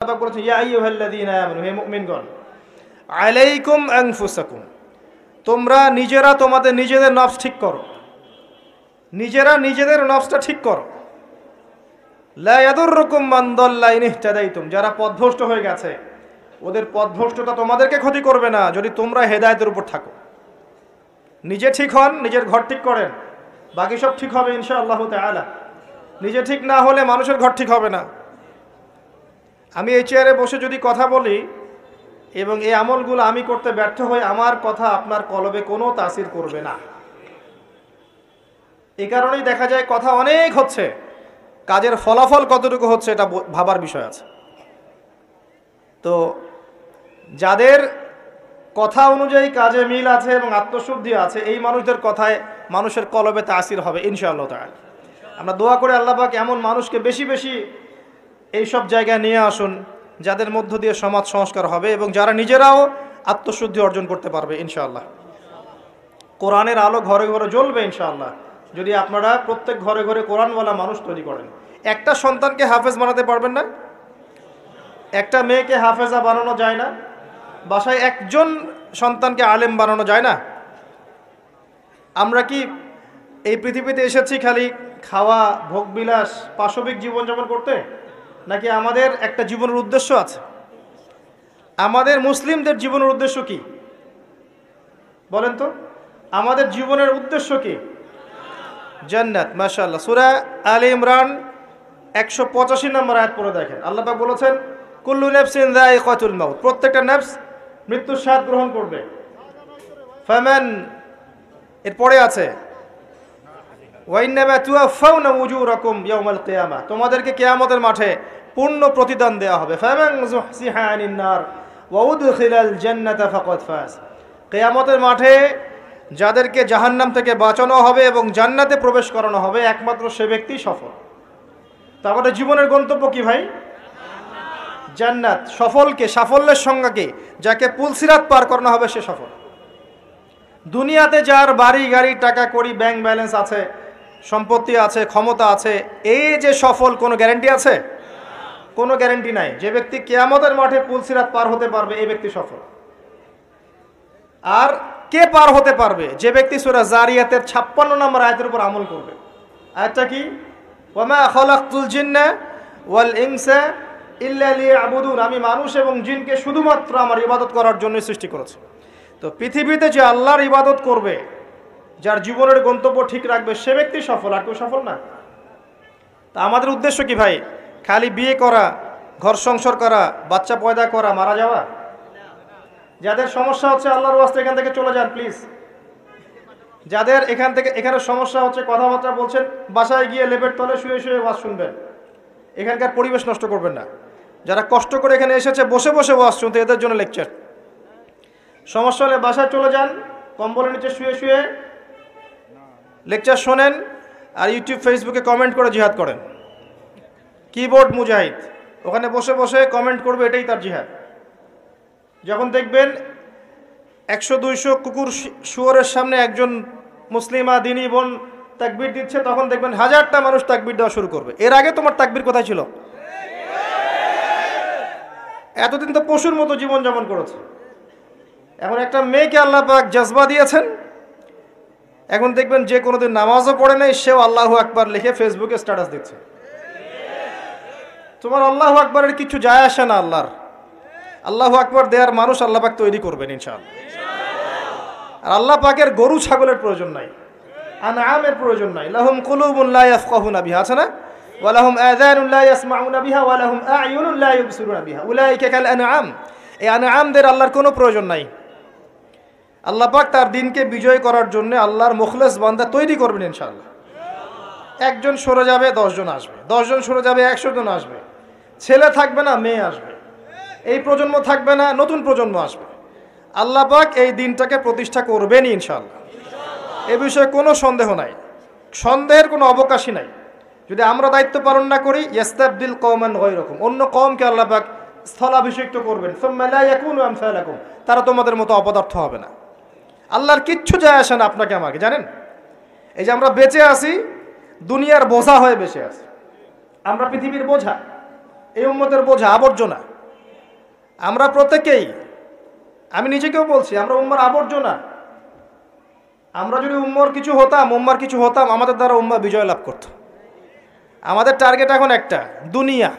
আল্লাহ বলেছেন ইয়া আইয়ুহাল্লাযীনা আমানু, হে মুমিনগণ, আলাইকুম আনফুসাকুম, তোমরা নিজেরা তোমাদের নিজেদের নফস ঠিক করো, নিজেরা নিজেদের নফসটা ঠিক করো। লা ইয়াদুররুকুম মান দাল্লা ইন ইহতাদাইতুম, যারা পথভ্রষ্ট হয়ে গেছে ওদের পথভ্রষ্টতা তোমাদেরকে ক্ষতি করবে না যদি তোমরা হেদায়েতের উপর থাকো। নিজে ঠিক হন, নিজের ঘর ঠিক করেন, বাকি সব ঠিক হবে ইনশাআল্লাহ তাআলা। নিজে ঠিক না হলে মানুষের ঘর ঠিক হবে না। আমি এই চেয়ারে বসে যদি কথা বলি এবং এই আমলগুলো আমি করতে ব্যর্থ হই, আমার কথা আপনার কলবে কোনো তাসির করবে না। এই কারণেই দেখা যায় কথা অনেক হচ্ছে, কাজের ফলাফল কতটুকু হচ্ছে এটা ভাবার বিষয় আছে। তো যাদের কথা অনুযায়ী কাজে মিল আছে এবং আত্মশুদ্ধি আছে, এই মানুষদের কথায় মানুষের কলবে তাসির হবে ইনশাআল্লাহ তাআলা। আমরা দোয়া করে আল্লাহ পাক এমন মানুষকে বেশি বেশি এই সব জায়গায় নিয়ে আসুন যাদের মধ্য দিয়ে সমাজ সংস্কার হবে এবং যারা নিজেরাও আত্মশুদ্ধি অর্জন করতে পারবে ইনশাআল্লাহ। কোরআনের আলো ঘরে ঘরে জ্বলবে ইনশাআল্লাহ যদি আপনারা প্রত্যেক ঘরে ঘরে কোরআনওয়ালা মানুষ তৈরি করেন। একটা সন্তানকে হাফেজ বানাতে পারবেন না? একটা মেয়েকে হাফেজা বানানো যায় না? বাসায় একজন সন্তানকে আলেম বানানো যায় না? আমরা কি এই পৃথিবীতে এসেছি খালি খাওয়া, ভোগবিলাস, পাশবিক জীবনযাপন করতে, নাকি আমাদের একটা জীবনের উদ্দেশ্য আছে? আমাদের মুসলিমদের জীবনের উদ্দেশ্য কি বলেন তো? আমাদের জীবনের উদ্দেশ্য কি? জান্নাত। মাশাআল্লাহ, সূরা আলে ইমরান 185 নম্বর আয়াত পড়ে দেখেন। আল্লাহ পাক বলেছেন কুল্লু নাফসিন যায়িকাতুল মাউত, প্রত্যেকটা নফস মৃত্যুর স্বাদ গ্রহণ করবে। ফামান, এরপরে আছে ওয়া ইন্নামা তুওয়াফাউনা উজুরাকুম ইয়াওমাল কিয়ামা, তোমাদেরকে কিয়ামতের মাঠে পূর্ণ প্রতিদান দেওয়া হবে। ফামান যুহসিহা আনিন নার ওয়া উদখিলাল জান্নাতা ফাকাদ ফাজ, কিয়ামতের মাঠে যাদেরকে জাহান্নাম থেকে বাঁচানো হবে এবং জান্নাতে প্রবেশ করানো হবে একমাত্র সে ব্যক্তি সফল। তারপরে জীবনের গন্তব্য কি ভাই? জান্নাত। সফলকে, সাফল্যের সংজ্ঞা কি? যাকে পুলসিরাত পার করানো হবে সে সফল। দুনিয়াতে যার বাড়ি গাড়ি, টাকা কড়ি, ব্যাংক ব্যালেন্স আছে, সম্পত্তি আছে, ক্ষমতা আছে, এই যে সফল, কোনো গ্যারান্টি আছে? কোনো গ্যারান্টি নাই। যে ব্যক্তি কিয়ামতের মাঠে পুলসিরাত পার হতে পারবে এই ব্যক্তি সফল। আর কে পার হতে পারবে? যে ব্যক্তি সূরা জারিয়াতের 56 নম্বর আয়াতের উপর আমল করবে। আয়াতটা কি? ওয়ামা খালাকতুল জিন্না ওয়াল ইনসা ইল্লা লিয়াবুদুন, আমি মানুষ এবং জিনকে শুধুমাত্র আমার ইবাদত করার জন্য সৃষ্টি করেছি। তো পৃথিবীতে যে আল্লাহর ইবাদত করবে, যার জীবনের গন্তব্য ঠিক রাখবে, সে ব্যক্তি সফল, আর কেউ সফল না। তা আমাদের উদ্দেশ্য কি ভাই? খালি বিয়ে করা, ঘর সংসার করা, বাচ্চা পয়দা করা, মারা যাওয়া? যাদের সমস্যা হচ্ছে আল্লাহর ওয়াস্তে এখান থেকে চলে যান প্লিজ। যাদের এখানে সমস্যা হচ্ছে, কথাবার্তা বলছেন, বাসায় গিয়ে লেপের তলে শুয়ে শুয়ে ওয়াজ শুনবেন, এখানকার পরিবেশ নষ্ট করবেন না। যারা কষ্ট করে এখানে এসেছে বসে বসে ওয়াজ শুনতে, এদের জন্য লেকচার। সমস্যা হলে বাসায় চলে যান, কম্বলের নিচে শুয়ে শুয়ে লেকচার শোনেন, আর ইউটিউব ফেসবুকে কমেন্ট করে জিহাদ করেন। কিবোর্ড মুজাহিদ, ওখানে বসে বসে কমেন্ট করবে, এটাই তার জিহাদ। যখন দেখবেন 100-200 কুকুর শুয়োরের সামনে একজন মুসলিমা দিনী বোন তাকবীর দিচ্ছে, তখন দেখবেন 1000টা মানুষ তাকবীর দেওয়া শুরু করবে। এর আগে তোমার তাকবীর কোথায় ছিল? এতদিন তো পশুর মতো জীবনযাপন করেছে। এখন একটা মেয়েকে আল্লাহ পাক জজবা দিয়েছেন, এখন দেখবেন যে কোনোদিন নামাজও পড়ে নাই, সেও আল্লাহু আকবার লিখে ফেসবুকে স্ট্যাটাস দিচ্ছে। তোমার আল্লাহু আকবারের কিছু যায় আসে না। আল্লাহু আকবার দেওয়ার মানুষ আল্লাহ পাক তৈরি করবেন ইনশাআল্লাহ। আর আল্লাহ পাকের গরু ছাগলের প্রয়োজন নাই, আনআমের প্রয়োজন নাই। লাহুম কুলুবুন লা ইয়াফকাহুনা বিহা, আছে না? ওয়া লাহুম আযানুন লা ইয়াসমাউনা বিহা ওয়া লাহুম আ'য়ুনুন লা ইউবসিরুনা বিহা উলাইকা কাল আনআম। এই আনআমদের আল্লাহর কোনো প্রয়োজন নাই। আল্লাহ পাক তার দিনকে বিজয় করার জন্য আল্লাহর মুখলেস বান্দা তৈরি করবেন ইনশাআল্লাহ। একজন সরে যাবে 10 জন আসবে, 10 জন সরে যাবে 100 জন আসবে। ছেলে থাকবে না, মেয়ে আসবে। এই প্রজন্ম থাকবে না, নতুন প্রজন্ম আসবে। আল্লাহ পাক এই দিনটাকে প্রতিষ্ঠা করবেনই ইনশাআল্লাহ। এ বিষয়ে কোনো সন্দেহ নাই, সন্দেহের কোনো অবকাশই নাই। যদি আমরা দায়িত্ব পালন না করি, ইয়াস্তাবদিল কওমান গায়রাকুম, অন্য কওমকে আল্লাহ পাক স্থলাভিষিক্ত করবেন। সুম্মা লা ইয়াকুনু আমসালাকুম, তারা তোমাদের মতো অপদার্থ হবে না। আল্লাহর কিচ্ছু যায় আসে না আপনাকে আমাকে, জানেন? এই যে আমরা বেঁচে আছি, দুনিয়ার বোঝা হয়ে বেঁচে আছি। আমরা পৃথিবীর বোঝা, এই উম্মতের বোঝা, আবর্জনা। আমরা প্রত্যেকেই, আমি নিজেকেও বলছি, আমরা উম্মার আবর্জনা। আমরা যদি উম্মার কিছু হতাম, আমাদের দ্বারা উম্মা বিজয় লাভ করত। আমাদের টার্গেট এখন একটা, দুনিয়া।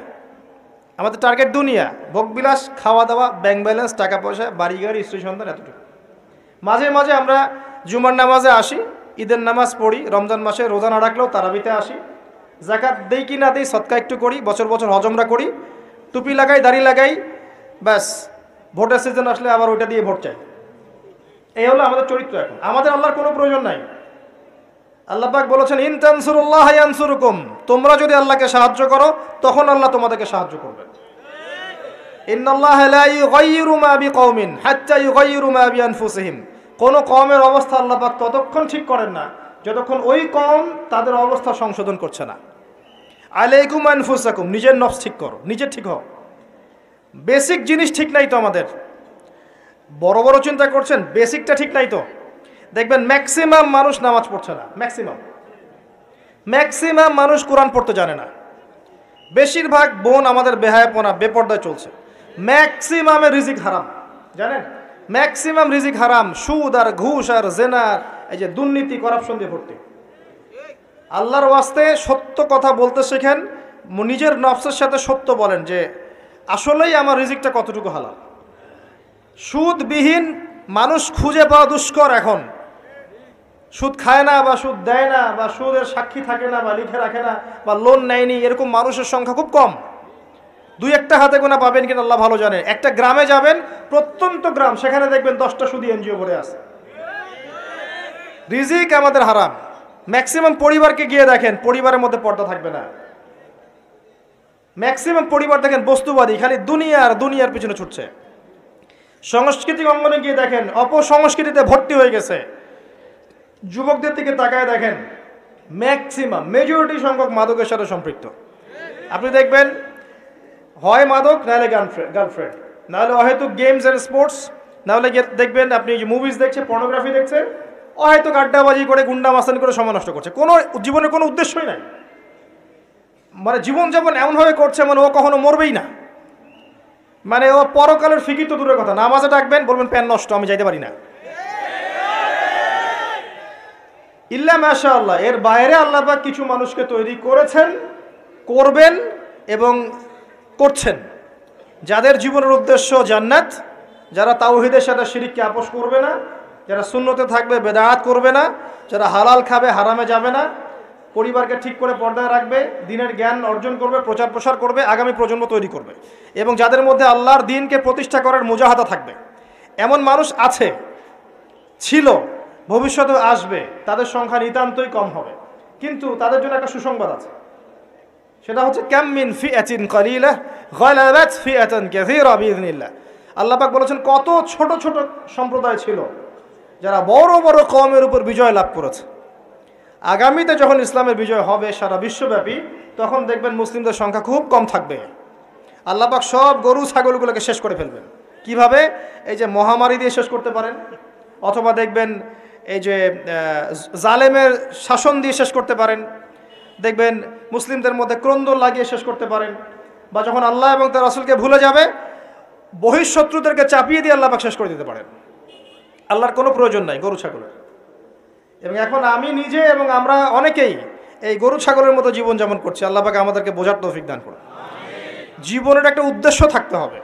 আমাদের টার্গেট দুনিয়া, ভোগবিলাস, খাওয়া দাওয়া, ব্যাংক ব্যালেন্স, টাকা পয়সা, বাড়ি গাড়ি, স্ত্রী সন্তান, এতটুকু। মাঝে মাঝে আমরা জুমার নামাজে আসি, ঈদের নামাজ পড়ি, রমজান মাসে রোজা না রাখলেও তারাবিতে আসি, যাকাত দেই কি না দেই, সদকা একটু করি, বছর বছর হজ উমরা করি, টুপি লাগাই, দাড়ি লাগাই, ব্যাস ভোটের সিজন আসলে আবার ওইটা দিয়ে ভোট চাই। এই হলো আমাদের চরিত্র। এখন আমাদের আল্লাহর কোনো প্রয়োজন নাই। আল্লাহ পাক বলেছেন, ইন তানসুরুল্লাহ ইয়ানসুরুকুম, তোমরা যদি আল্লাহকে সাহায্য করো তখন আল্লাহ তোমাদেরকে সাহায্য করবেন। ইন্নাল্লাহা লা ইউগাইয়িরু মা বিকওমিন হাত্তা ইউগাইয়িরু মা বিআনফুসিহিম, কোন কওমের অবস্থা আল্লাহ পাক ততক্ষণ ঠিক করেন না যতক্ষণ ওই কওম তাদের অবস্থা সংশোধন করছে না। আলাইকুম আনফুসাকুম, নিজের নফস ঠিক করো, নিজে ঠিক হও। বেসিক জিনিস ঠিক নাই তো আমাদের। বড় বড় চিন্তা করছেন, বেসিকটা ঠিক নাই তো। দেখবেন ম্যাক্সিমাম মানুষ নামাজ পড়ছে না, ম্যাক্সিমাম মানুষ কোরআন পড়তে জানে না। বেশিরভাগ বোন আমাদের বেহায়াপনা, বেপর্দায় চলছে। ম্যাক্সিমামের রিজিক হারাম, জানেন? ম্যাক্সিমাম রিজিক হারাম, সুদ আর ঘুষ আর জেনার, এই যে দুর্নীতি, করাপশন দিয়ে ভর্তি। আল্লাহর ওয়াস্তে সত্য কথা বলতে শেখেন, নিজের নফসের সাথে সত্য বলেন যে আসলেই আমার রিজিকটা কতটুকু হালাল। সুদবিহীন মানুষ খুঁজে পাওয়া দুষ্কর। এখন সুদ খায় না, বা সুদ দেয় না, বা সুদের সাক্ষী থাকে না, বা লিখে রাখে না, বা লোন নেয়নি, এরকম মানুষের সংখ্যা খুব কম। দুই একটা হাতে গোনা পাবেন কিনা আল্লাহ ভালো জানে। একটা গ্রামে যাবেন, প্রত্যন্ত গ্রাম, সেখানে দেখবেন 10টা সুদী এনজিও করে আছে। রিজিক আমাদের হারাম। ম্যাক্সিমাম পরিবারকে গিয়ে দেখেন, পরিবারের মধ্যে পর্দা থাকবে না। ম্যাক্সিমাম পরিবার দেখেন বস্তুবাদী, খালি দুনিয়ার পিছনে ছুটছে। সাংস্কৃতিক অঙ্গনে গিয়ে দেখেন অপসংস্কৃতিতে ভর্তি হয়ে গেছে। যুবকদের দিকে তাকায় দেখেন, ম্যাক্সিমাম মেজরিটি সংখ্যক মাদকের সাথে সম্পৃক্ত। আপনি দেখবেন হয় মাদক, নাহলে গার্লফ্রেন্ড, নাহলে অহেতুক গেমস এন্ড স্পোর্টস, নাহলে দেখবেন আপনি মুভিজ দেখছে, পর্নোগ্রাফি দেখছে, অহেতুক আড্ডাবাজি করে, গুন্ডা মাস্তানি করে সময় নষ্ট করছে। কোনো জীবনের কোনো উদ্দেশ্যই নাই। মানে জীবনযাপন এমনভাবে করছে মানে ও কখনো মরবেই না। মানে ও পরকালের ফিকির তো দূরের কথা, নামাজে ডাকবেন বলবেন প্যান নষ্ট, আমি যাইতে পারি না। ইল্লা মাশাআল্লাহ, এর বাইরে আল্লাহ পাক কিছু মানুষকে তৈরি করেছেন, করবেন এবং করছেন, যাদের জীবনের উদ্দেশ্য জান্নাত, যারা তাওহীদের সাথে শিরককে আপোস করবে না, যারা সুন্নতে থাকবে, বেদাত করবে না, যারা হালাল খাবে, হারামে যাবে না, পরিবারকে ঠিক করে পর্দায় রাখবে, দিনের জ্ঞান অর্জন করবে, প্রচার প্রসার করবে, আগামী প্রজন্ম তৈরি করবে, এবং যাদের মধ্যে আল্লাহর দ্বীনকে প্রতিষ্ঠা করার মুজাহাদা থাকবে। এমন মানুষ আছে, ছিল, ভবিষ্যতে আসবে, তাদের সংখ্যা নিতান্তই কম হবে। কিন্তু তাদের জন্য একটা সুসংবাদ আছে, সেটা হচ্ছে কাম মিন ফিআতিন কালিলা গালাবাত ফিআতান কাসীরা বিইذنিল্লাহ। আল্লাহ পাক বলেছেন, কত ছোট ছোট সম্প্রদায় ছিল যারা বড় বড় কওমের উপর বিজয় লাভ করেছে। আগামীতে যখন ইসলামের বিজয় হবে সারা বিশ্বব্যাপী, তখন দেখবেন মুসলিমদের সংখ্যা খুব কম থাকবে। আল্লাহ পাক সব গরু ছাগলগুলোকে শেষ করে ফেলবেন। কিভাবে? এই যে মহামারী দিয়ে শেষ করতে পারেন, অথবা দেখবেন এই যে জালেমের শাসন দিয়ে শেষ করতে পারেন, দেখবেন মুসলিমদের মধ্যে ক্রন্দন লাগিয়ে শেষ করতে পারেন, বা যখন আল্লাহ এবং তার রাসূলকে ভুলে যাবে, বহিঃশত্রুদেরকে চাপিয়ে দিয়ে আল্লাহ পাক শেষ করে দিতে পারেন। আল্লাহর কোনো প্রয়োজন নাই গরু ছাগলের। এবং এখন আমি নিজে এবং আমরা অনেকেই এই গরু ছাগলের মতো জীবনযাপন করছি। আল্লাহ পাক আমাদেরকে বোঝার তৌফিক দান করুন। জীবনের একটা উদ্দেশ্য থাকতে হবে,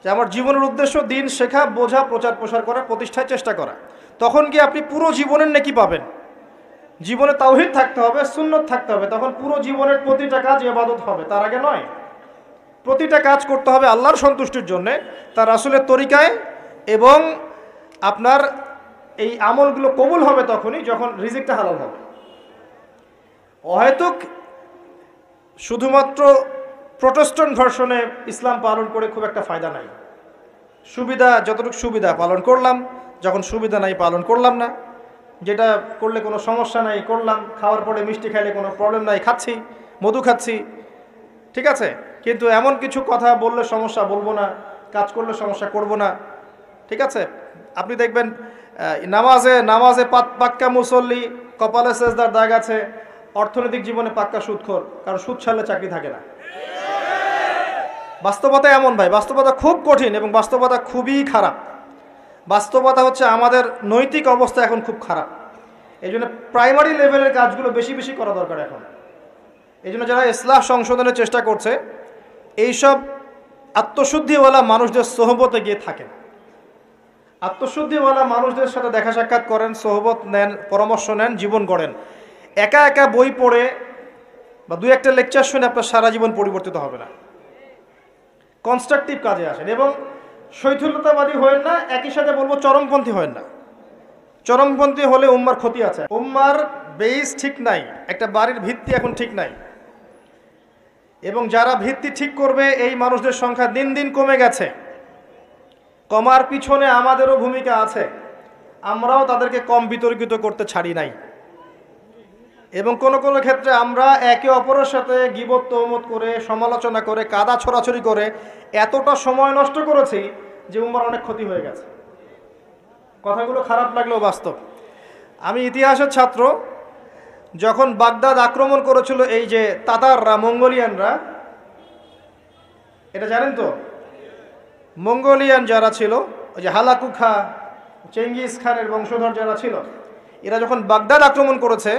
যে আমার জীবনের উদ্দেশ্য দিন শেখা, বোঝা, প্রচার প্রসার করা, প্রতিষ্ঠায় চেষ্টা করা। তখন কি আপনি পুরো জীবনের নেকি পাবেন। জীবনে তাওহীদ থাকতে হবে, সুন্নত থাকতে হবে, তখন পুরো জীবনের প্রতিটা কাজ ইবাদত হবে। তার আগে নয়। প্রতিটা কাজ করতে হবে আল্লাহর সন্তুষ্টির জন্যে, তার রাসূলের তরিকায়, এবং আপনার এই আমলগুলো কবুল হবে তখনই যখন রিজিকটা হালাল হবে। অহেতুক শুধুমাত্র প্রোটেস্ট্যান্ট ভার্সনে ইসলাম পালন করে খুব একটা ফায়দা নাই। সুবিধা যতটুকু সুবিধা পালন করলাম, যখন সুবিধা নাই পালন করলাম না। যেটা করলে কোনো সমস্যা নাই করলাম, খাওয়ার পরে মিষ্টি খাইলে কোনো প্রবলেম নাই, খাচ্ছি, মধু খাচ্ছি, ঠিক আছে। কিন্তু এমন কিছু কথা বললে সমস্যা বলবো না, কাজ করলে সমস্যা করব না, ঠিক আছে। আপনি দেখবেন নামাজে পাক্কা মুসল্লি, কপালে সেজদার দাগ আছে, অর্থনৈতিক জীবনে পাক্কা সুদখোর, কারণ সুদ ছাড়লে চাকরি থাকে না। বাস্তবতা এমন ভাই, বাস্তবতা খুব কঠিন এবং বাস্তবতা খুবই খারাপ। বাস্তবতা হচ্ছে আমাদের নৈতিক অবস্থা এখন খুব খারাপ। এই জন্য প্রাইমারি লেভেলের কাজগুলো বেশি বেশি করা দরকার এখন। এই জন্য যারা ইসলাহ সংশোধনের চেষ্টা করছে, এইসব আত্মশুদ্ধিওয়ালা মানুষদের সোহবতে গিয়ে থাকেন, আত্মশুদ্ধিওয়ালা মানুষদের সাথে দেখা সাক্ষাৎ করেন, সোহবত নেন, পরামর্শ নেন, জীবন গড়েন। একা একা বই পড়ে বা দুই একটা লেকচার শুনে আপনার সারা জীবন পরিবর্তিত হবে না। কনস্ট্রাকটিভ কাজে আসেন এবং শৈথিল্যতাবাদী হয়েন না, একই সাথে বলবো চরমপন্থী হয়েন না। চরমপন্থী হলে উম্মার ক্ষতি আছে। উম্মার বেস ঠিক নাই, একটা বাড়ির ভিত্তি এখন ঠিক নাই, এবং যারা ভিত্তি ঠিক করবে এই মানুষদের সংখ্যা দিন দিন কমে গেছে। কমার পিছনে আমাদেরও ভূমিকা আছে, আমরাও তাদেরকে কম বিতর্কিত করতে ছাড়ি নাই। এবং কোনো কোনো ক্ষেত্রে আমরা একে অপরের সাথে গীবত তহমত করে, সমালোচনা করে, কাদা ছড়াছড়ি করে এতটা সময় নষ্ট করেছি যে উম্মার অনেক ক্ষতি হয়ে গেছে। কথাগুলো খারাপ লাগলেও বাস্তব। আমি ইতিহাসের ছাত্র। যখন বাগদাদ আক্রমণ করেছিল এই যে তাতাররা, মঙ্গোলিয়ানরা, এটা জানেন তো? মঙ্গোলিয়ান যারা ছিল, ওই যে হালাকু খা, চেঙ্গিস খানের বংশধর যারা ছিল, এরা যখন বাগদাদ আক্রমণ করেছে,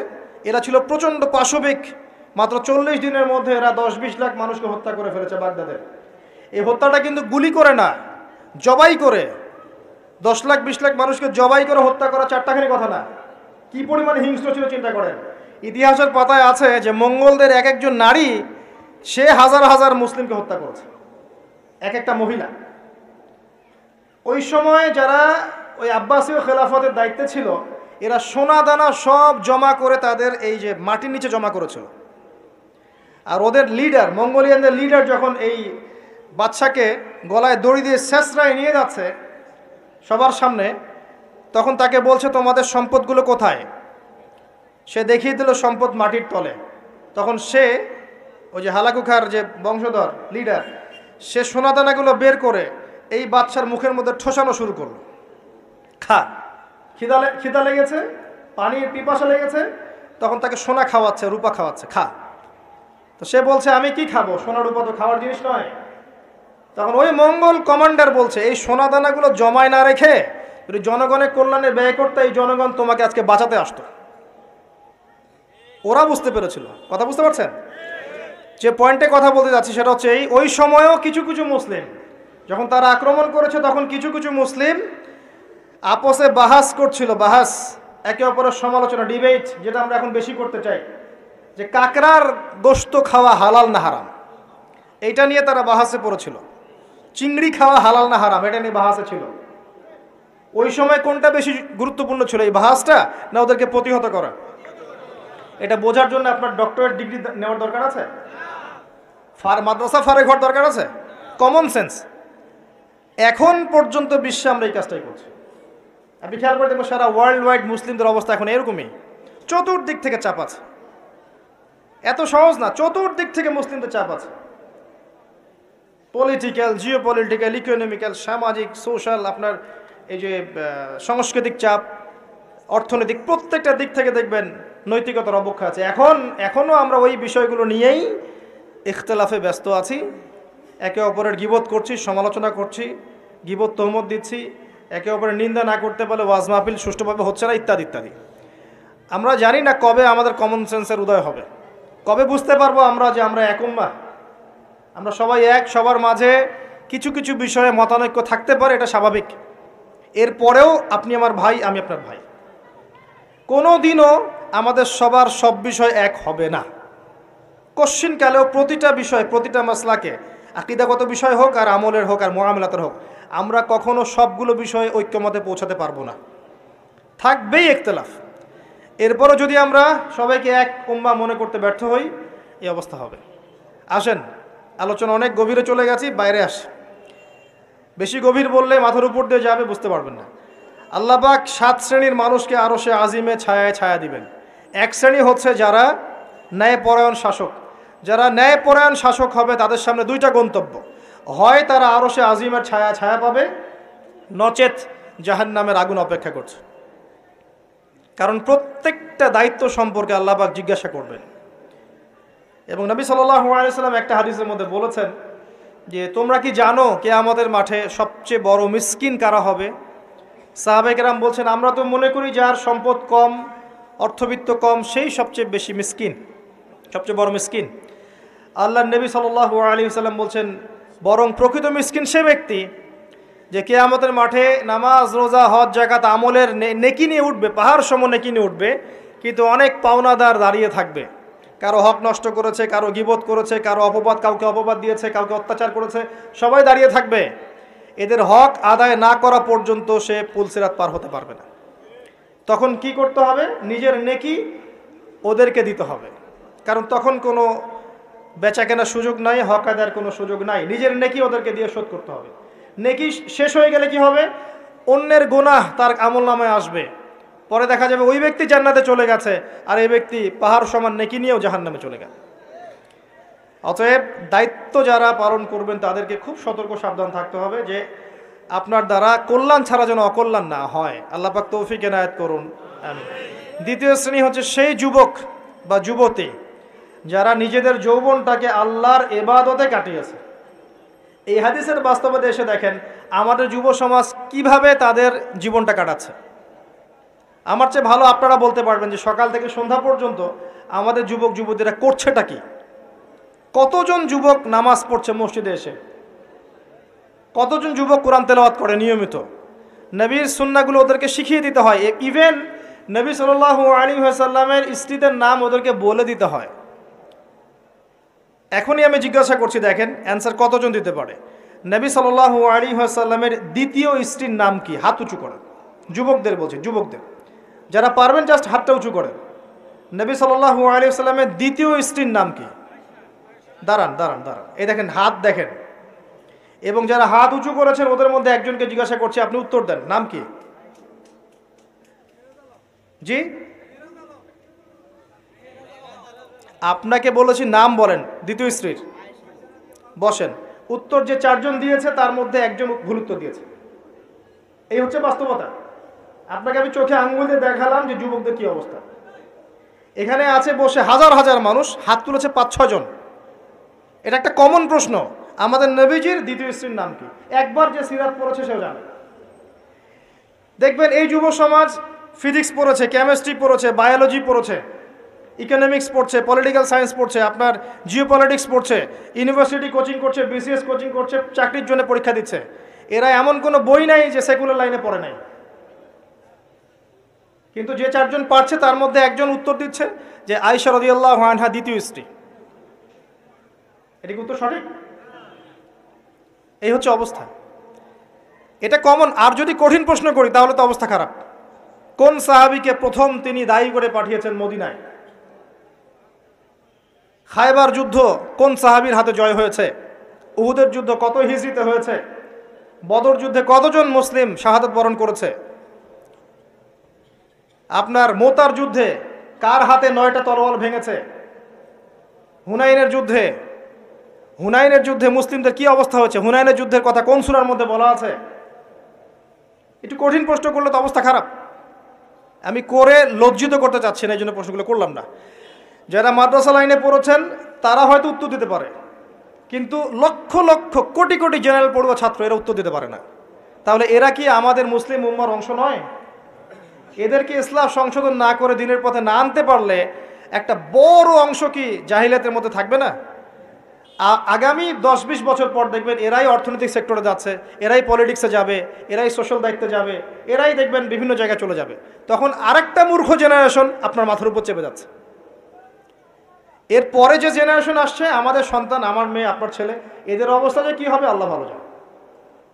এরা ছিল প্রচণ্ড পাশবিক। মাত্র 40 দিনের মধ্যে এরা 10-20 লাখ মানুষকে হত্যা করে ফেলেছে বাগদাদে। এই হত্যাটা কিন্তু গুলি করে না, জবাই করে। 10 লাখ 20 লাখ মানুষকে জবাই করে হত্যা করা চারটাখানি কথা না। কি পরিমাণে হিংস্র ছিল চিন্তা করেন। ইতিহাসের পাতায় আছে যে মঙ্গলদের এক একজন নারী সে হাজার হাজার মুসলিমকে হত্যা করেছে, এক একটা মহিলা। ওই সময় যারা ওই আব্বাসীয় খেলাফতের দায়িত্বে ছিল, এরা সোনা দানা সব জমা করে তাদের এই যে মাটির নিচে জমা করেছিল। আর ওদের লিডার, মঙ্গোলিয়ানদের লিডার যখন এই বাদশাকে গলায় দড়ি দিয়ে শেষরায় নিয়ে যাচ্ছে সবার সামনে, তখন তাকে বলছে তোমাদের সম্পদগুলো কোথায়? সে দেখিয়ে দিল সম্পদ মাটির তলে। তখন সে ওই যে হালাকুখার যে বংশধর লিডার, সে সোনাদানাগুলো বের করে এই বাদশার মুখের মধ্যে ঠোসানো শুরু করলো। খা, খিদা লেগেছে, পানির পিপাসা লেগেছে, তখন তাকে সোনা খাওয়াচ্ছে, রূপা খাওয়াচ্ছে, খা। তো সে বলছে আমি কি খাবো, সোনা রূপা তো খাওয়ার জিনিস নয়। তখন ওই মঙ্গল কমান্ডার বলছে এই সোনা দানাগুলো জমায় না রেখে যদি জনগণের কল্যাণে ব্যয় করতে, এই জনগণ তোমাকে আজকে বাঁচাতে আসতো। ওরা বুঝতে পেরেছিল। কথা বুঝতে পারছেন? যে পয়েন্টে কথা বলতে যাচ্ছি সেটা হচ্ছে এই, ওই সময়ও কিছু কিছু মুসলিম যখন তারা আক্রমণ করেছে, তখন কিছু কিছু মুসলিম আপসে বাহাস করছিল, বাহাস, একে অপরের সমালোচনা, ডিবেট, যেটা আমরা এখন বেশি করতে চাই, যে কাকড়ার গোশত খাওয়া হালাল না হারাম, এইটা নিয়ে তারা বাহাসে পড়েছিল। চিংড়ি খাওয়া হালাল না হারাম, এটা নিয়ে বাহাসে ছিল। ওই সময় কোনটা বেশি গুরুত্বপূর্ণ ছিল, এই বাহাসটা না ওদেরকে প্রতিহত করা? এটা বোঝার জন্য আপনার ডক্টরেট ডিগ্রি নেওয়ার দরকার আছে? মাদ্রাসা ফারে ঘর দরকার আছে? Common sense. এখন পর্যন্ত বিশ্বে আমরা এই কাজটাই করছি। আপনি খেয়াল করে দেখবেন সারা ওয়ার্ল্ড ওয়াইড মুসলিমদের অবস্থা এখন এরকমই। চতুর্দিক থেকে চাপ আছে। এত সহজ না, চতুর্দিক থেকে মুসলিমদের চাপ আছে। পলিটিক্যাল, জিওপলিটিক্যাল, ইকোনমিক্যাল, সামাজিক, সোশ্যাল, আপনার এই যে সাংস্কৃতিক চাপ, অর্থনৈতিক, প্রত্যেকটা দিক থেকে দেখবেন নৈতিকতার অবক্ষয় আছে। এখনও আমরা ওই বিষয়গুলো নিয়েই ইখতলাফে ব্যস্ত আছি। একে অপরের গীবত করছি, সমালোচনা করছি, গীবত তহমত দিচ্ছি, একে অপরের নিন্দা না করতে পারলে ওয়াজ মাহফিল সুষ্ঠুভাবে হচ্ছে না, ইত্যাদি ইত্যাদি। আমরা জানি না কবে আমাদের কমন সেন্সের উদয় হবে, কবে বুঝতে পারবো আমরা যে আমরা এক উম্মাহ, আমরা সবাই এক, সবার মাঝে কিছু কিছু বিষয়ে মতানৈক্য থাকতে পারে, এটা স্বাভাবিক। এরপরেও আপনি আমার ভাই, আমি আপনার ভাই। কোনো দিনও আমাদের সবার সব বিষয় এক হবে না। কশ্চিনকালেও প্রতিটা বিষয়, প্রতিটা মাসলাকে, আকীদাগত বিষয় হোক আর আমলের হোক আর মুআমালাতের হোক, আমরা কখনো সবগুলো বিষয়ে ঐক্যমতে পৌঁছাতে পারবো না, থাকবেই ইখতিলাফ। এরপরও যদি আমরা সবাইকে এক উম্মাহ মনে করতে ব্যর্থ হই, এই অবস্থা হবে। আসেন, আলোচনা অনেক গভীরে চলে গেছি, বাইরে আসি। বেশি গভীর বললে মাথার উপর দিয়ে যাবে, বুঝতে পারবেন না। আল্লাহ পাক 7 শ্রেণীর মানুষকে আরশে আজিমে ছায়ায় ছায়া দিবেন। এক শ্রেণী হচ্ছে যারা ন্যায়পরায়ণ শাসক। যারা ন্যায়পরায়ণ শাসক হবে তাদের সামনে দুইটা গন্তব্য, হয় তারা আরশে আজিমের ছায়া ছায়া পাবে, নচেত জাহান্নামের আগুন অপেক্ষা করছে। কারণ প্রত্যেকটা দায়িত্ব সম্পর্কে আল্লাহ পাক জিজ্ঞাসা করবেন। এবং নবী সাল্লাল্লাহু আলাইহি ওয়াসাল্লাম একটা হাদিসের মধ্যে বলেছেন যে তোমরা কি জানো কিয়ামতের মাঠে সবচেয়ে বড় মিসকিন কারা হবে? সাহাবায়ে কেরাম বলছেন, আমরা তো মনে করি যার সম্পদ কম, অর্থবিত্ত কম, সেই সবচেয়ে বেশি মিসকিন, সবচেয়ে বড় মিসকিন। আল্লাহর নবী সাল্লাল্লাহু আলাইহি ওয়াসাল্লাম বলছেন, বরং প্রকৃত মিসকিন সে ব্যক্তি যে কিয়ামতের মাঠে নামাজ, রোজা, হজ, যাকাত আমলের নেকি নিয়ে উঠবে, পাহাড় সম নেকি নিয়ে উঠবে, কিন্তু অনেক পাওনাদার দাঁড়িয়ে থাকবে। কারো হক নষ্ট করেছে, কারো গীবত করেছে, কারো অপবাদ, কাউকে অপবাদ দিয়েছে, কাউকে অত্যাচার করেছে, সবাই দাঁড়িয়ে থাকবে। এদের হক আদায় না করা পর্যন্ত সে পুলসিরাত পার হতে পারবে না। তখন কি করতে হবে? নিজের নেকি ওদেরকে দিতে হবে, কারণ তখন কোনো বেচা কেনার সুযোগ নাই, হক আদায়ের কোনো সুযোগ নাই। নিজের নেকি ওদেরকে দিয়ে শোধ করতে হবে। নেকি শেষ হয়ে গেলে কি হবে? অন্যের গুনাহ তার আমল নামায় আসবে, পরে দেখা যাবে ওই ব্যক্তি জান্নাতে চলে গেছে, আর এই ব্যক্তি পাহাড় সমান নেকি নিয়েও জাহান্নামে চলে গেল। অতএব দায়িত্ব যারা পালন করবেন তাদেরকে খুব সতর্ক সাবধান থাকতে হবে যে আপনার দ্বারা কল্যাণ ছাড়া যেন অকল্যাণ না হয়। আল্লাহ পাক তৌফিক এনায়েত করুন, আমিন। দ্বিতীয় শ্রেণী হচ্ছে সেই যুবক বা যুবতী যারা নিজেদের যৌবনটাকে আল্লাহর ইবাদতে কাটিয়েছে। এই হাদিসের বাস্তবতা এসে দেখেন আমাদের যুব সমাজ কিভাবে তাদের জীবনটা কাটাচ্ছে। আমার চেয়ে ভালো আপনারা বলতে পারবেন যে সকাল থেকে সন্ধ্যা পর্যন্ত আমাদের যুবক যুবতীরা করছেটা কি। কতজন যুবক নামাজ পড়ছে মসজিদে এসে, কতজন যুবক কোরআন তেলাওয়াত করে নিয়মিত। নবীর সুন্নাহগুলো ওদেরকে শিখিয়ে দিতে হয়। ইভেন নবী সাল্লাল্লাহু আলাইহি ওয়াসাল্লামের স্ত্রীদের নাম ওদেরকে বলে দিতে হয়। এখনই আমি জিজ্ঞাসা করছি, দেখেন অ্যান্সার কতজন দিতে পারে। নবী সাল্লাল্লাহু আলাইহি ওয়াসাল্লামের দ্বিতীয় স্ত্রীর নাম কি? হাত উঁচু করেন। যুবকদের বলছি, যুবকদের যারা পারবেন জাস্ট হাতটা উঁচু করেন। নবী সাল্লাল্লাহু আলাইহি ওয়াসাল্লামের দ্বিতীয় স্ত্রীর নাম কি? দাঁড়ান দাঁড়ান দাঁড়ান, এই দেখেন হাত দেখেন। এবং যারা হাত উঁচু করেছেন ওদের মধ্যে একজনকে জিজ্ঞাসা করছি, আপনি উত্তর দেন, নাম কি? জি, আপনাকে বলেছি নাম বলেন দ্বিতীয় স্ত্রীর। বসেন। উত্তর যে চারজন দিয়েছে তার মধ্যে একজন ভুল উত্তর দিয়েছে। এই হচ্ছে বাস্তবতা। আপনাকে আমি চোখে আঙ্গুল দিয়ে দেখালাম যে যুবকদের কি অবস্থা। এখানে আছে বসে হাজার হাজার মানুষ, হাত তুলেছে 5-6 জন। এটা একটা কমন প্রশ্ন, আমাদের নবীজির দ্বিতীয় স্ত্রীর নাম কি? একবার যে সিরাত পড়েছে সেও জানে। দেখবেন এই যুব সমাজ ফিজিক্স পড়েছে, কেমিস্ট্রি পড়েছে, বায়োলজি পড়েছে, ইকোনমিক্স পড়ছে, পলিটিক্যাল সায়েন্স পড়ছে, আপনার জিওপলিটিক্স পড়ছে, ইউনিভার্সিটি কোচিং করছে, বিসিএস কোচিং করছে, চাকরির জন্য পরীক্ষা দিচ্ছে। এরা এমন কোনো বই নাই যে সেকুলার লাইনে পড়ে নাই। কিন্তু যে চারজন পারছে তার মধ্যে একজন উত্তর দিচ্ছে যে আয়েশা রাদিয়াল্লাহু আনহা দ্বিতীয় স্ত্রী। এটা কি উত্তর সঠিক? এই হচ্ছে অবস্থা। এটা কমন। আর যদি কঠিন প্রশ্ন করি তাহলে তো অবস্থা খারাপ। কোন সাহাবীকে প্রথম তিনি দায়ী করে পাঠিয়েছেন মদিনায়? খায়বার যুদ্ধ কোন সাহাবীর হাতে জয় হয়েছে? উহুদের যুদ্ধ কত হিজরিতে হয়েছে? বদর যুদ্ধে কতজন মুসলিম শাহাদাত বরণ করেছে? আপনার মোতার যুদ্ধে কার হাতে 9টা তরোয়াল ভেঙেছে? হুনাইনের যুদ্ধে মুসলিমদের কি অবস্থা হয়েছে? হুনাইনের যুদ্ধের কথা কোন সূরার মধ্যে বলা আছে? একটু কঠিন প্রশ্ন করলে তো অবস্থা খারাপ। আমি করে লজ্জিত করতে চাচ্ছি না, এই জন্য প্রশ্নগুলো করলাম না। যারা মাদ্রাসা লাইনে পড়েছেন তারা হয়তো উত্তর দিতে পারে, কিন্তু লক্ষ লক্ষ কোটি কোটি জেনারেল পড়ুয়া ছাত্র এরা উত্তর দিতে পারে না। তাহলে এরা কি আমাদের মুসলিম উম্মার অংশ নয়? এদেরকে ইসলাম সংশোধন না করে দিনের পথে না আনতে পারলে একটা বড় অংশ কি জাহিলিয়াতের মধ্যে থাকবে না? আগামী 10-20 বছর পর দেখবেন এরাই অর্থনৈতিক সেক্টরে যাচ্ছে, এরাই পলিটিক্সে যাবে, এরাই সোশ্যাল দায়িত্বে যাবে, এরাই দেখবেন বিভিন্ন জায়গায় চলে যাবে। তখন আরেকটা মূর্খ জেনারেশন আপনার মাথার উপর চেপে যাচ্ছে। এরপরে যে জেনারেশন আসছে, আমাদের সন্তান, আমার মেয়ে, আপনার ছেলে, এদের অবস্থা যে কী হবে আল্লাহ ভালো জানে,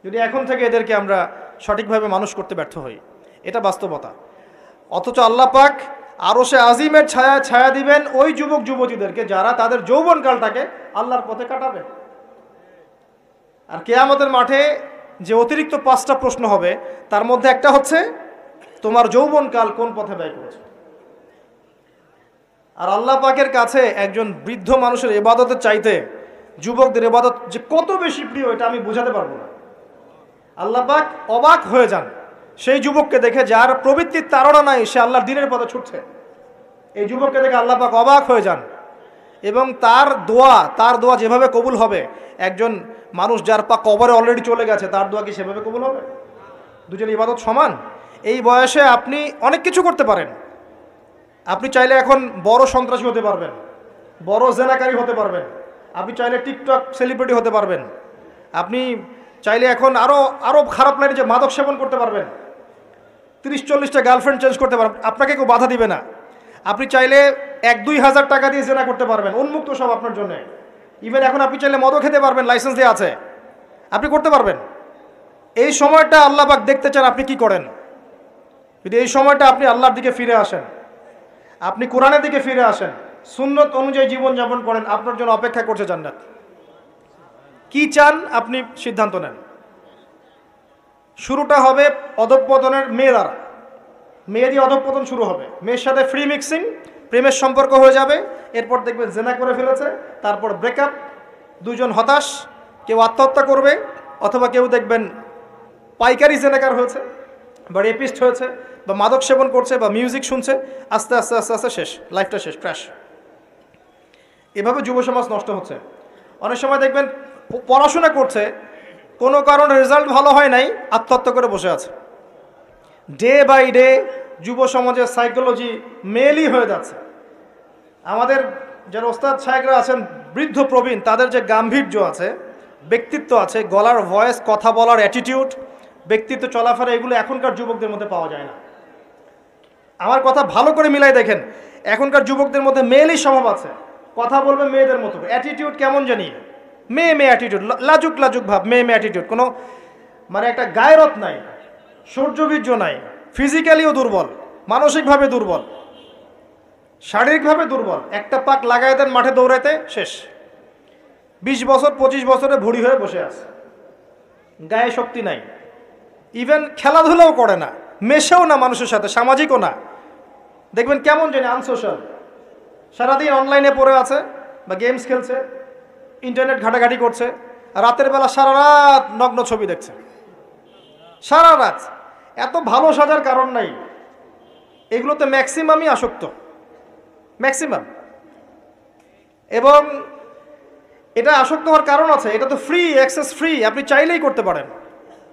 যদি এখন থেকে এদেরকে আমরা সঠিকভাবে মানুষ করতে ব্যর্থ হই। এটা বাস্তবতা। অথচ আল্লাহ পাক আরশে আজিমের ছায়া দিবেন ওই যুবক যুবতীদেরকে যারা তাদের যৌবনকালটাকে আল্লাহর পথে কাটাবে। আর কিয়ামতের মাঠে যে অতিরিক্ত 5টা প্রশ্ন হবে তার মধ্যে একটা হচ্ছে তোমার যৌবনকাল কোন পথে ব্যয় করেছে। আর আল্লাহ পাকের কাছে একজন বৃদ্ধ মানুষের ইবাদতের চাইতে যুবকদের ইবাদত যে কত বেশি প্রিয় এটা আমি বোঝাতে পারবো না। আল্লাহ পাক অবাক হয়ে যান সেই যুবককে দেখে যার প্রবৃত্তির তাড়না নাই, সে আল্লাহর দ্বীনের পথে ছুটছে। এই যুবককে দেখে আল্লাহ পাক অবাক হয়ে যান এবং তার দোয়া যেভাবে কবুল হবে, একজন মানুষ যার পা কবরে অলরেডি চলে গেছে তার দোয়া কি সেভাবে কবুল হবে? দুজন ইবাদত সমান? এই বয়সে আপনি অনেক কিছু করতে পারেন। আপনি চাইলে এখন বড় সন্ত্রাসী হতে পারবেন, বড় জেনাকারী হতে পারবেন, আপনি চাইলে টিকটক সেলিব্রিটি হতে পারবেন, আপনি চাইলে এখন আরও খারাপ লাইনে যে মাদক সেবন করতে পারবেন, 30-40টা গার্লফ্রেন্ড চেঞ্জ করতে পারবেন, আপনাকে কেউ বাধা দিবে না। আপনি চাইলে 1-2 হাজার টাকা দিয়ে জেনা করতে পারবেন, উন্মুক্ত সব আপনার জন্য। ইভেন এখন আপনি চাইলে মদও খেতে পারবেন, লাইসেন্স দিয়ে আছে, আপনি করতে পারবেন। এই সময়টা আল্লাহ পাক দেখতে চান আপনি কি করেন। যদি এই সময়টা আপনি আল্লাহর দিকে ফিরে আসেন, আপনি কোরআনের দিকে ফিরে আসেন, সুন্নত অনুযায়ী জীবনযাপন করেন, আপনার জন্য অপেক্ষা করছে জান্নাত। কি চান আপনি সিদ্ধান্ত নেন। শুরুটা হবে অধঃপতনের মেয়ে দ্বারা, মেয়ে দিয়ে অধঃপতন শুরু হবে, মেয়ের সাথে ফ্রি মিক্সিং, প্রেমের সম্পর্ক হয়ে যাবে, এরপর দেখবেন জেনা করে ফেলেছে, তারপর ব্রেকআপ, দুজন হতাশ, কেউ আত্মহত্যা করবে, অথবা কেউ দেখবেন পাইকারি জেনাকার হয়েছে বা রেপিস্ট হয়েছে বা মাদক সেবন করছে বা মিউজিক শুনছে, আস্তে আস্তে আস্তে আস্তে শেষ, লাইফটা শেষ, ক্র্যাশ। এভাবে যুব সমাজ নষ্ট হচ্ছে। অনেক সময় দেখবেন পড়াশোনা করছে, কোনো কারণে রেজাল্ট ভালো হয় নাই, আত্মহত্যা করে বসে আছে। ডে বাই ডে যুব সমাজের সাইকোলজি মেলই হয়ে যাচ্ছে। আমাদের যারা ওস্তাদ সাহেবরা আছেন, বৃদ্ধ প্রবীণ, তাদের যে গাম্ভীর্য আছে, ব্যক্তিত্ব আছে, গলার ভয়েস, কথা বলার অ্যাটিটিউড, ব্যক্তিত্ব, চলাফেরা, এগুলো এখনকার যুবকদের মধ্যে পাওয়া যায় না। আমার কথা ভালো করে মিলাই দেখেন, এখনকার যুবকদের মধ্যে মেয়েলই স্বভাব আছে, কথা বলবে মেয়েদের মতো, অ্যাটিটিউড কেমন জানি মেয়ে অ্যাটিটিউড, লাজুক ভাব, মেয়ে অ্যাটিটিউড, কোনো মানে একটা গায়রত নাই, সৌর্যবীর্য নাই, ফিজিক্যালিও দুর্বল, মানসিকভাবে দুর্বল, শারীরিকভাবে দুর্বল। একটা পাক লাগাই দেন মাঠে দৌড়াইতে, শেষ। 20 বছর 25 বছরে ভুড়ি হয়ে বসে আছে, গায়ে শক্তি নাই, ইভেন খেলাধুলাও করে না, মেশেও না মানুষের সাথে, সামাজিকও না। দেখবেন কেমন জানি আনসোশ্যাল, সারাদিন অনলাইনে পড়ে আছে বা গেমস খেলছে, ইন্টারনেট ঘাটাঘাটি করছে, রাতের বেলা সারা রাত নগ্ন ছবি দেখছে, সারা রাত। এত ভালো সাজার কারণ নাই, এগুলোতে ম্যাক্সিমামই আসক্ত, ম্যাক্সিমাম। এবং এটা আসক্ত হওয়ার কারণ আছে, এটা তো ফ্রি, অ্যাক্সেস ফ্রি, আপনি চাইলেই করতে পারেন।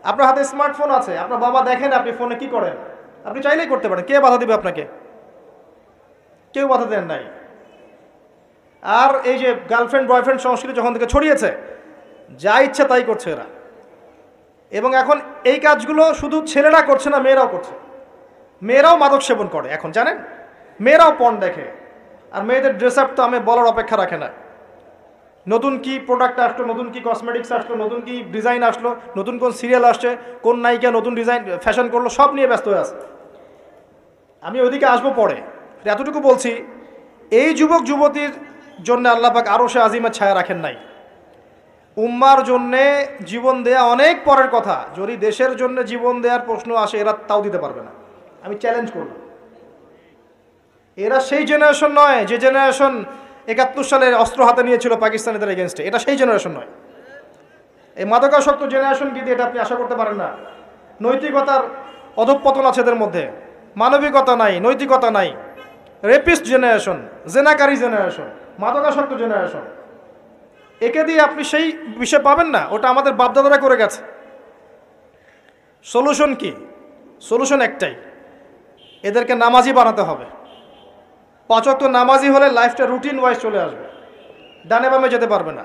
আপনার হাতে স্মার্টফোন আছে, আপনার বাবা দেখেন আপনি ফোনে কি করেন, আপনি চাইলেই করতে পারেন, কে বাধা দিবে আপনাকে? কেউ বাধা দেন নাই। আর এই যে গার্লফ্রেন্ড বয়ফ্রেন্ড সংস্কৃতি যখন থেকে ছড়িয়েছে, যা ইচ্ছা তাই করছে এরা। এবং এখন এই কাজগুলো শুধু ছেলেরা করছে না, মেয়েরাও করছে। মেয়েরাও মাদক সেবন করে এখন, জানেন, মেয়েরাও পর্ন দেখে। আর মেয়েদের ড্রেস আপ তো আমি বলার অপেক্ষা রাখে না। নতুন কি প্রোডাক্ট আসলো, নতুন কি কসমেটিক্স আসলো, নতুন কি ডিজাইন আসলো, নতুন কোন সিরিয়াল আসছে, কোন নায়িকা নতুন ডিজাইন ফ্যাশন করলো, সব নিয়ে ব্যস্ত হয়ে আছে। আমি ওইদিকে আসবো পরে, এতটুকু বলছি, এই যুবক যুবতীর জন্য আল্লাহ পাক আরশে আজিমের ছায়া রাখেন নাই। উম্মার জন্যে জীবন দেয়া অনেক পরের কথা, যদি দেশের জন্য জীবন দেওয়ার প্রশ্ন আসে এরা তাও দিতে পারবে না। আমি চ্যালেঞ্জ করব, এরা সেই জেনারেশন নয় যে জেনারেশন 71 সালে অস্ত্র হাতে নিয়েছিল পাকিস্তানিদের এগেনস্টে, এটা সেই জেনারেশন নয়। এই মাদকাসক্ত জেনারেশন কিন্তু এটা আপনি আশা করতে পারেন না। নৈতিকতার অধঃপতন আছে এদের মধ্যে, মানবিকতা নাই, নৈতিকতা নাই। রেপিস্ট জেনারেশন, জেনাকারী জেনারেশন, মাদকাসক্ত জেনারেশন, একে দিয়ে আপনি সেই বিষয় পাবেন না, ওটা আমাদের বাপদাদারা করে গেছে। সলিউশন কি? সলিউশন একটাই, এদেরকে নামাজি বানাতে হবে। 5 ওয়াক্ত নামাজি হলে লাইফটা রুটিন ওয়াইজ চলে আসবে, ডানে বামে যেতে পারবে না।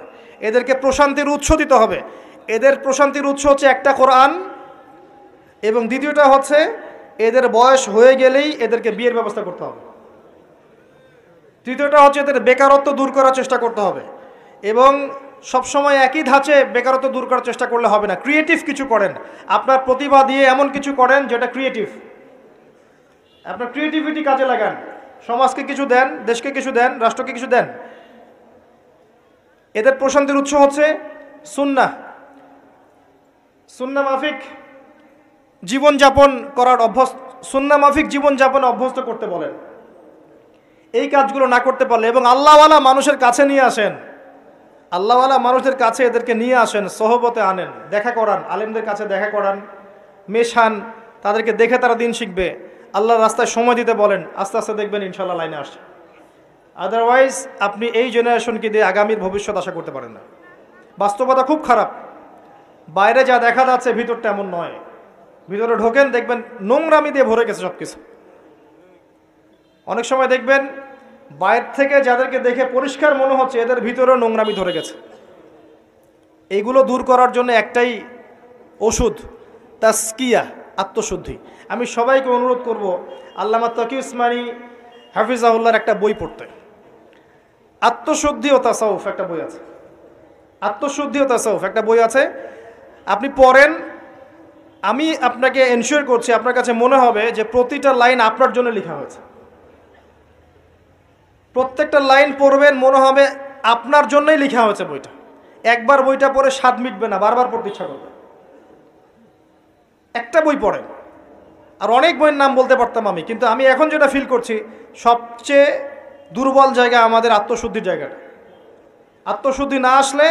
এদেরকে প্রশান্তির উৎস দিতে হবে। এদের প্রশান্তির উৎস হচ্ছে একটা কোরআন, এবং দ্বিতীয়টা হচ্ছে এদের বয়স হয়ে গেলেই এদেরকে বিয়ের ব্যবস্থা করতে হবে। তৃতীয়টা হচ্ছে এদের বেকারত্ব দূর করার চেষ্টা করতে হবে। এবং সবসময় একই ধাঁচে বেকারত্ব দূর করার চেষ্টা করলে হবে না, ক্রিয়েটিভ কিছু করেন, আপনার প্রতিভা দিয়ে এমন কিছু করেন যেটা ক্রিয়েটিভ। আপনার ক্রিয়েটিভিটি কাজে লাগান, সমাজকে কিছু দেন, দেশকে কিছু দেন, রাষ্ট্রকে কিছু দেন। এদের প্রশান্তির উৎস হচ্ছে সুন্নাহ, সুন্নাহ মাফিক জীবনযাপন করার অভ্যস্ত, সুন্নাহ মাফিক জীবনযাপনে অভ্যস্ত করতে বলেন। এই কাজগুলো না করতে পারলে, এবং আল্লাহওয়ালা মানুষের কাছে নিয়ে আসেন, আল্লাহওয়ালা মানুষদের কাছে এদেরকে নিয়ে আসেন, সহবতে আনেন, দেখা করান, আলেমদের কাছে দেখা করান, মেশান, তাদেরকে দেখে তারা দিন শিখবে। আল্লাহর রাস্তায় সময় দিতে বলেন, আস্তে আস্তে দেখবেন ইনশাল্লাহ লাইনে আসছে। আদারওয়াইজ আপনি এই জেনারেশনকে দিয়ে আগামীর ভবিষ্যৎ আশা করতে পারেন না। বাস্তবতা খুব খারাপ, বাইরে যা দেখা যাচ্ছে ভিতরটা এমন নয়। ভিতরে ঢোকেন দেখবেন নোংরামি দিয়ে ভরে গেছে সব কিছু। অনেক সময় দেখবেন বাইরে থেকে যাদেরকে দেখে পরিষ্কার মনে হচ্ছে এদের ভিতরেও নোংরামি ধরে গেছে। এইগুলো দূর করার জন্য একটাই ওষুধ, তাসকিয়া, আত্মশুদ্ধি। আমি সবাইকে অনুরোধ করব আল্লামা তকি উসমানী হাফিজাহুল্লাহর একটা বই পড়তে। আত্মশুদ্ধি ও তাসাউফ একটা বই আছে, আত্মশুদ্ধি ও তাসাউফ একটা বই আছে, আপনি পড়েন। আমি আপনাকে এনশিওর করছি আপনার কাছে মনে হবে যে প্রতিটা লাইন আপনার জন্য লেখা হয়েছে। প্রত্যেকটা লাইন পড়বেন মনে হবে আপনার জন্যই লেখা হয়েছে বইটা। একবার বইটা পড়ে স্বাদ মিটবে না, বারবার পড়তে ইচ্ছা করবে। একটা বই পড়েন। আর অনেক বইয়ের নাম বলতে পারতাম আমি, কিন্তু আমি এখন যেটা ফিল করছি সবচেয়ে দুর্বল জায়গা আমাদের আত্মশুদ্ধির জায়গাটা। আত্মশুদ্ধি না আসলে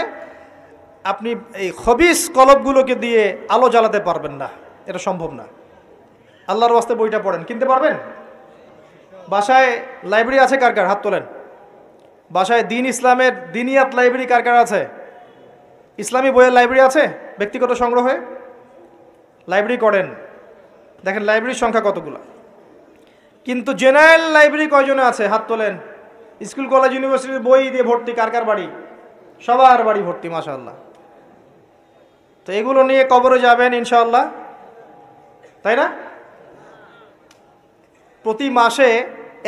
আপনি এই খবিস কলবগুলোকে দিয়ে আলো জ্বালাতে পারবেন না, এটা সম্ভব না। আল্লাহর ওয়াস্তে বইটা পড়েন। কিনতে পারবেন? বাসায় লাইব্রেরি আছে কার কার? হাত তোলেন। বাসায় দিন ইসলামের দিনিয়াত লাইব্রেরি কার কার আছে? ইসলামী বইয়ের লাইব্রেরি আছে ব্যক্তিগত সংগ্রহে? লাইব্রেরি করেন, দেখেন লাইব্রেরির সংখ্যা কতগুলো। কিন্তু জেনারেল লাইব্রেরি কয়জনে আছে? হাত তোলেন। স্কুল কলেজ ইউনিভার্সিটির বই দিয়ে ভর্তি কার কার বাড়ি? সবার বাড়ি ভর্তি, মাশাআল্লাহ। তো এগুলো নিয়ে কবরে যাবেন ইনশাআল্লাহ, তাই না? প্রতি মাসে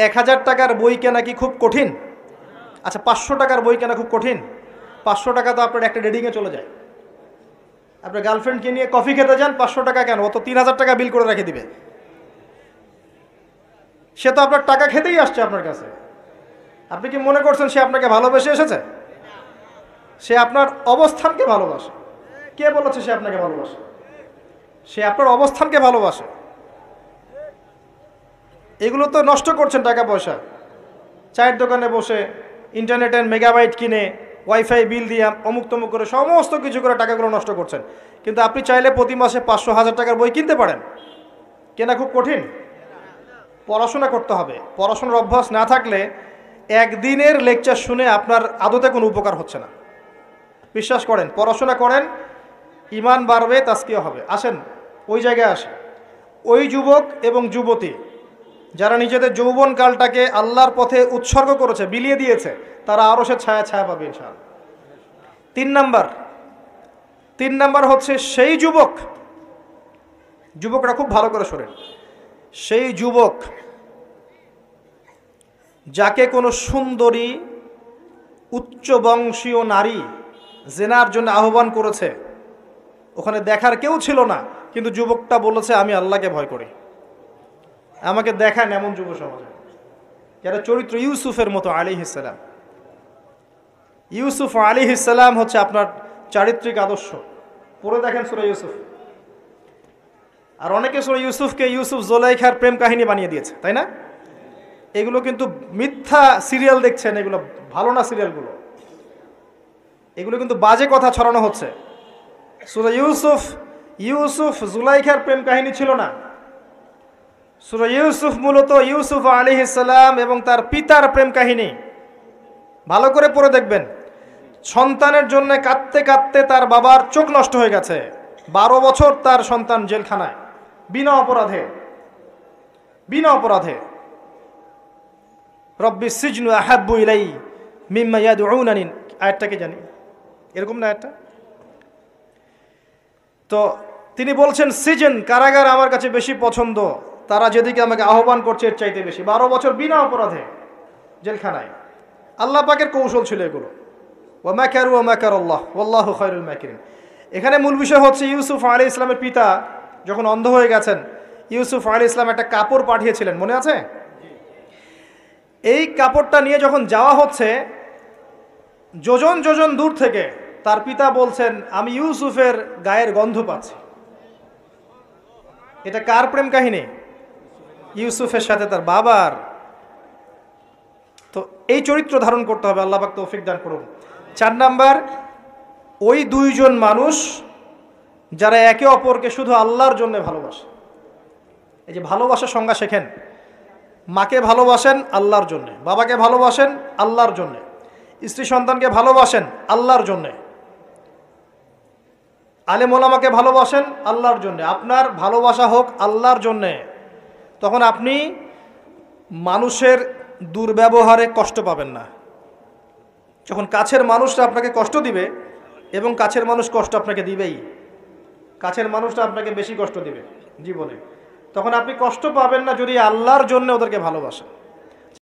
1000 টাকার বই কেনা কি খুব কঠিন? আচ্ছা 500 টাকার বই কেনা খুব কঠিন? 500 টাকা তো আপনার একটা রেডিংয়ে চলে যায়। আপনার গার্লফ্রেন্ডকে নিয়ে কফি খেতে যান, 500 টাকা কেন? ও তো 3000 টাকা বিল করে রেখে দিবে। সে তো আপনার টাকা খেতেই আসছে আপনার কাছে। আপনি কি মনে করছেন সে আপনাকে ভালোবেসে এসেছে? সে আপনার অবস্থানকে ভালোবাসে। কে বলেছে সে আপনাকে ভালোবাসে? সে আপনার অবস্থানকে ভালোবাসে। এগুলো তো নষ্ট করছেন টাকা পয়সা। চায়ের দোকানে বসে ইন্টারনেটের মেগাবাইট কিনে ওয়াইফাই বিল দিয়ে অমুক তমুক করে সমস্ত কিছু করে টাকাগুলো নষ্ট করছেন। কিন্তু আপনি চাইলে প্রতি মাসে 500-1000 টাকার বই কিনতে পারেন। কেনা খুব কঠিন? পড়াশোনা করতে হবে। পড়াশোনার অভ্যাস না থাকলে একদিনের লেকচার শুনে আপনার আদতে কোনো উপকার হচ্ছে না। বিশ্বাস করেন, পড়াশোনা করেন, ইমান বাড়বে, তাসকিয়া হবে। আসেন ওই জায়গায় আসে। ওই যুবক এবং যুবতী যারা নিজেদের যৌবনকালটাকে আল্লাহর পথে উৎসর্গ করেছে, বিলিয়ে দিয়েছে, তারা আরও সে ছায়া ছায়া পাবে ইনশাআল্লাহ। 3 নাম্বার হচ্ছে সেই যুবকরা খুব ভালো করে শোনেন, সেই যুবক যাকে কোনো সুন্দরী উচ্চ বংশীয় নারী জেনার জন্য আহ্বান করেছে, ওখানে দেখার কেউ ছিল না, কিন্তু যুবকটা বলেছে আমি আল্লাহকে ভয় করি, আমাকে দেখান। এমন যুব সমাজে যারা চরিত্র ইউসুফের মতো আলাইহিস সালাম। ইউসুফ আলাইহিস সালাম হচ্ছে আপনার চারিত্রিক আদর্শ। পড়ে দেখেন সূরা ইউসুফ। আর অনেকে সূরা ইউসুফকে ইউসুফ জুলাইখার প্রেম কাহিনী বানিয়ে দিয়েছে, তাই না? এগুলো কিন্তু মিথ্যা সিরিয়াল দেখছেন, এগুলো ভালো না সিরিয়ালগুলো। এগুলো কিন্তু বাজে কথা ছড়ানো হচ্ছে। সূরা ইউসুফ জুলাইখার প্রেম কাহিনী ছিল না। সূরা ইউসুফ মূলত ইউসুফ আলাইহিস সালাম এবং তার পিতার প্রেম কাহিনী। ভালো করে পড়ে দেখবেন। সন্তানের জন্য কাঁদতে কাঁদতে তার বাবার চোখ নষ্ট হয়ে গেছে। 12 বছর তার সন্তান জেলখানায় বিনা অপরাধে। রব্বি সিজনু আহাব্বু ইলাই মিম্মা ইয়াদউনানি, আয়াতটাকে জানি, এরকম না আয়াতটা? তো তিনি বলছেন সিজন, কারাগার আমার কাছে বেশি পছন্দ, তারা যেদিকে আমাকে আহ্বান করছে এর চাইতে বেশি। 12 বছর বিনা অপরাধে জেলখানায়। আল্লাহ পাকের কৌশল ছিল এগুলো। ওয়া মাকারু ওয়া মাকারাল্লাহ ওয়াল্লাহু খায়রুল মাকিরিন। এখানে মূল বিষয় হচ্ছে ইউসুফ আলাইহিস সালামের পিতা যখন অন্ধ হয়ে গেছেন, ইউসুফ আলাইহিস সালাম একটা কাপড় পাঠিয়েছিলেন, মনে আছে? এই কাপড়টা নিয়ে যখন যাওয়া হচ্ছে যোজন যোজন দূর থেকে, তার পিতা বলছেন আমি ইউসুফের গায়ের গন্ধ পাচ্ছি। এটা কার প্রেম কাহিনী? ইউসুফের সাথে তার বাবার। তো এই চরিত্র ধারণ করতে হবে, আল্লাহ পাক তৌফিক দান করুন। 4 নাম্বার, ওই দুইজন মানুষ যারা একে অপরকে শুধু আল্লাহর জন্য ভালোবাসে। এই যে ভালোবাসার সংজ্ঞা শেখেন। মাকে ভালোবাসেন আল্লাহর জন্যে, বাবাকে ভালোবাসেন আল্লাহর জন্যে, স্ত্রী সন্তানকে ভালোবাসেন আল্লাহর জন্যে, আলেম ওলামাকে ভালোবাসেন আল্লাহর জন্যে, আপনার ভালোবাসা হোক আল্লাহর জন্যে, তখন আপনি মানুষের দুর্ব্যবহারে কষ্ট পাবেন না। যখন কাছের মানুষরা আপনাকে কষ্ট দিবে, এবং কাছের মানুষ কষ্ট আপনাকে দিবেই, কাছের মানুষটা আপনাকে বেশি কষ্ট দিবে জীবনে, তখন আপনি কষ্ট পাবেন না যদি আল্লাহর জন্য ওদেরকে ভালোবাসেন।